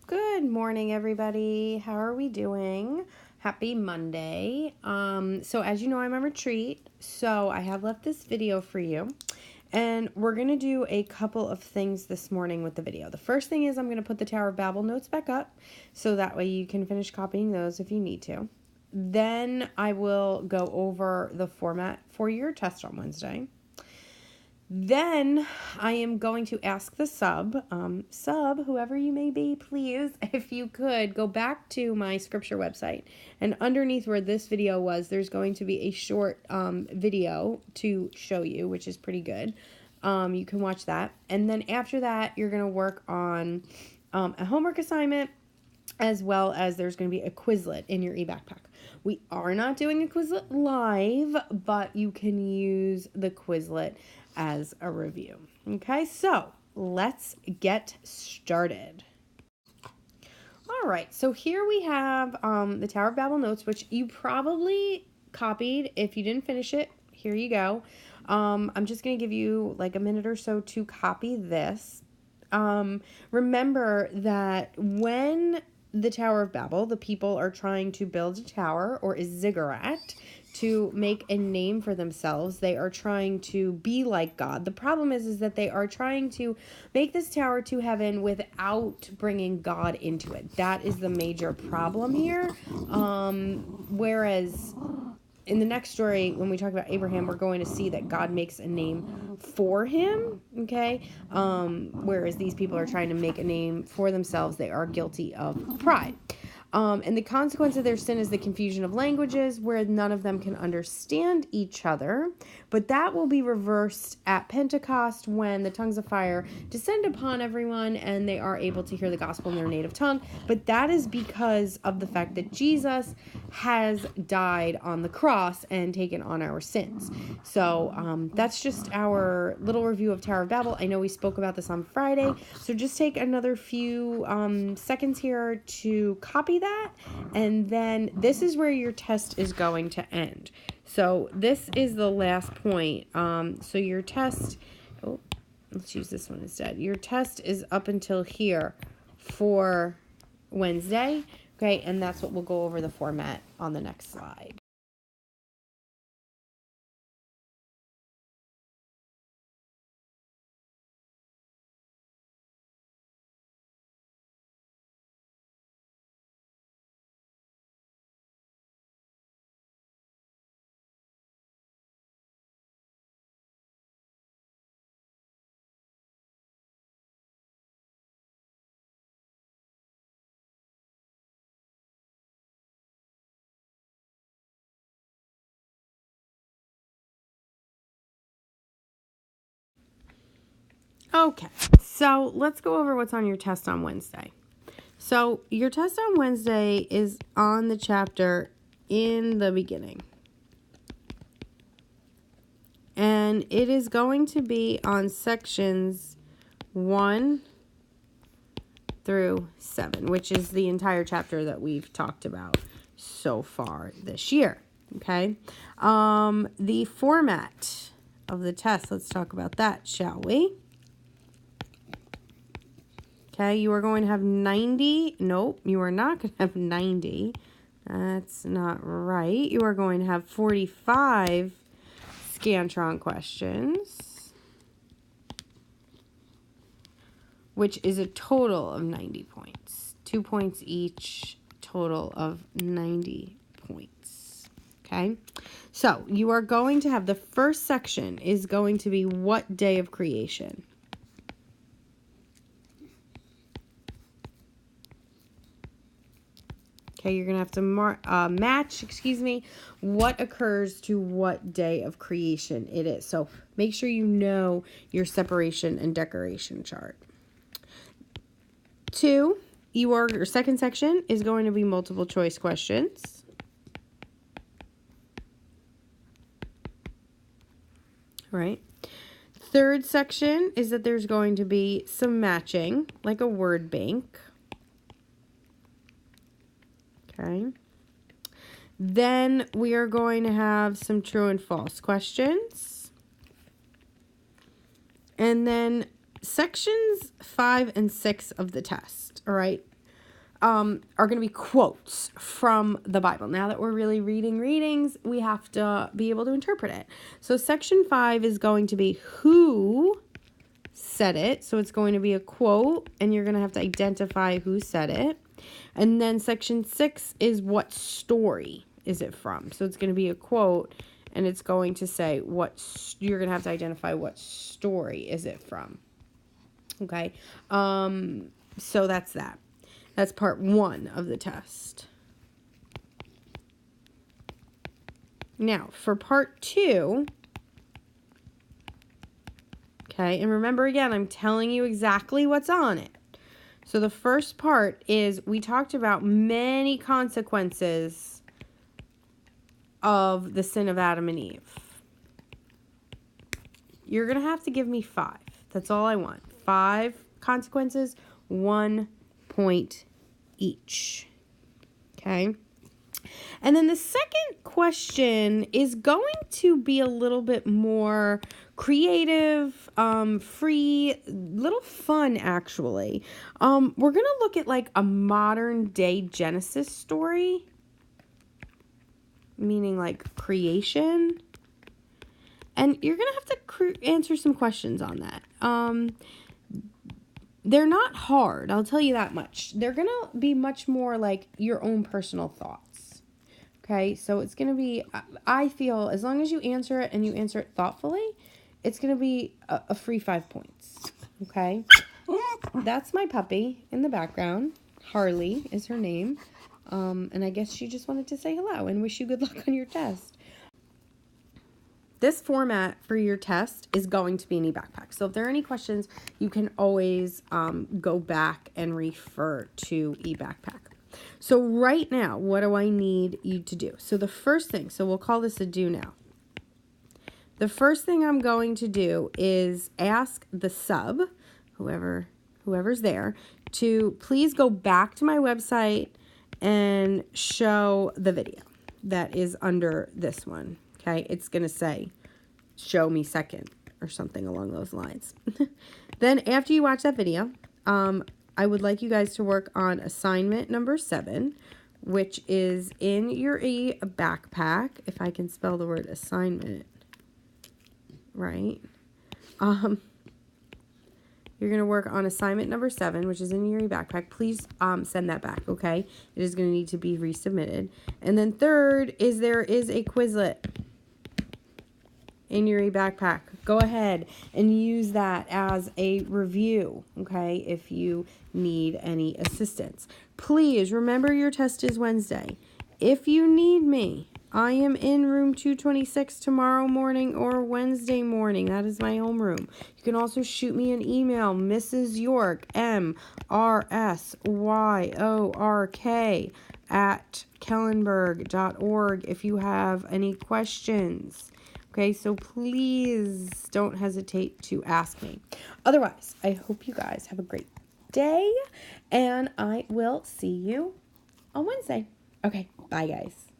Good morning, everybody. How are we doing? Happy Monday. So as you know, I'm on retreat, so I have left this video for you. And we're going to do a couple of things this morning with the video. The first thing is I'm going to put the Tower of Babel notes back up, so that way you can finish copying those if you need to. Then I will go over the format for your test on Wednesday. Then I am going to ask the sub, whoever you may be, please, if you could go back to my scripture website, and underneath where this video was, there's going to be a short video to show you, which is pretty good. You can watch that. And then after that, you're going to work on a homework assignment, as well as there's going to be a Quizlet in your e-backpack. We are not doing a Quizlet live, but you can use the Quizlet as a review. Okay, so let's get started. All right, so here we have the Tower of Babel notes, which you probably copied. If you didn't finish it, here you go. I'm just going to give you like a minute or so to copy this. Remember that when the Tower of Babel, the people are trying to build a tower or a ziggurat to make a name for themselves. They are trying to be like God. The problem is that they are trying to make this tower to heaven without bringing God into it. That is the major problem here. Whereas in the next story, when we talk about Abraham, we're going to see that God makes a name for him, okay? Whereas these people are trying to make a name for themselves. They are guilty of pride. And the consequence of their sin is the confusion of languages, where none of them can understand each other. But that will be reversed at Pentecost, when the tongues of fire descend upon everyone and they are able to hear the gospel in their native tongue. But that is because of the fact that Jesus has died on the cross and taken on our sins. So that's just our little review of Tower of Babel. I know we spoke about this on Friday, so just take another few seconds here to copy that, and then this is where your test is going to end. So this is the last point. So your test, let's use this one instead. Your test is up until here for Wednesday, okay, and that's what we'll go over the format on the next slide. Okay, so let's go over what's on your test on Wednesday. So your test on Wednesday is on the chapter In the Beginning. And it is going to be on sections 1 through 7, which is the entire chapter that we've talked about so far this year. Okay, the format of the test, let's talk about that, shall we? Okay, you are going to have 90. Nope, you are not going to have 90. That's not right. You are going to have 45 Scantron questions, which is a total of 90 points. 2 points each, total of 90 points. Okay, so you are going to have the first section is going to be what day of creation? Okay, you're going to have to match, what occurs to what day of creation it is. So make sure you know your separation and decoration chart. 2, your second section is going to be multiple choice questions. All right. Third section is that there's going to be some matching, like a word bank. Okay. Then we are going to have some true and false questions. And then sections 5 and 6 of the test, all right? are going to be quotes from the Bible. Now that we're really reading readings, we have to be able to interpret it. So section 5 is going to be who said it. So it's going to be a quote, and you're going to have to identify who said it. And then section 6 is what story is it from. So it's going to be a quote, and it's going to say you're going to have to identify what story is it from. Okay. So that's that. That's part 1 of the test. Now, for part 2, okay, and remember again, I'm telling you exactly what's on it. So the first part is we talked about many consequences of the sin of Adam and Eve. You're going to have to give me 5. That's all I want. 5 consequences, 1 point each. Okay? And then the second question is going to be a little bit more creative, free, little fun actually. We're going to look at like a modern day Genesis story, meaning like creation. And you're going to have to answer some questions on that. They're not hard, I'll tell you that much. They're going to be much more like your own personal thoughts. Okay, so it's going to be, I feel, as long as you answer it and you answer it thoughtfully, it's going to be a free 5 points. Okay, that's my puppy in the background. Harley is her name. And I guess she just wanted to say hello and wish you good luck on your test. This format for your test is going to be an e-backpack. So if there are any questions, you can always go back and refer to e-backpack. So right now, what do I need you to do? So the first thing, so we'll call this a do now. The first thing I'm going to do is ask the sub, whoever's there, to please go back to my website and show the video that is under this one. Okay, it's going to say, show me second or something along those lines. Then after you watch that video, I would like you guys to work on assignment number 7, which is in your backpack, if I can spell the word assignment right. You're going to work on assignment number 7, which is in your backpack. Please send that back, okay? It is going to need to be resubmitted. And then third is there is a Quizlet in your backpack. Go ahead and use that as a review, okay, if you need any assistance. Please remember your test is Wednesday. If you need me, I am in room 226 tomorrow morning or Wednesday morning. That is my homeroom. You can also shoot me an email, Mrs. York, MRSYORK @kellenberg.org if you have any questions. Okay, so please don't hesitate to ask me. Otherwise, I hope you guys have a great day, and I will see you on Wednesday. Okay, bye guys.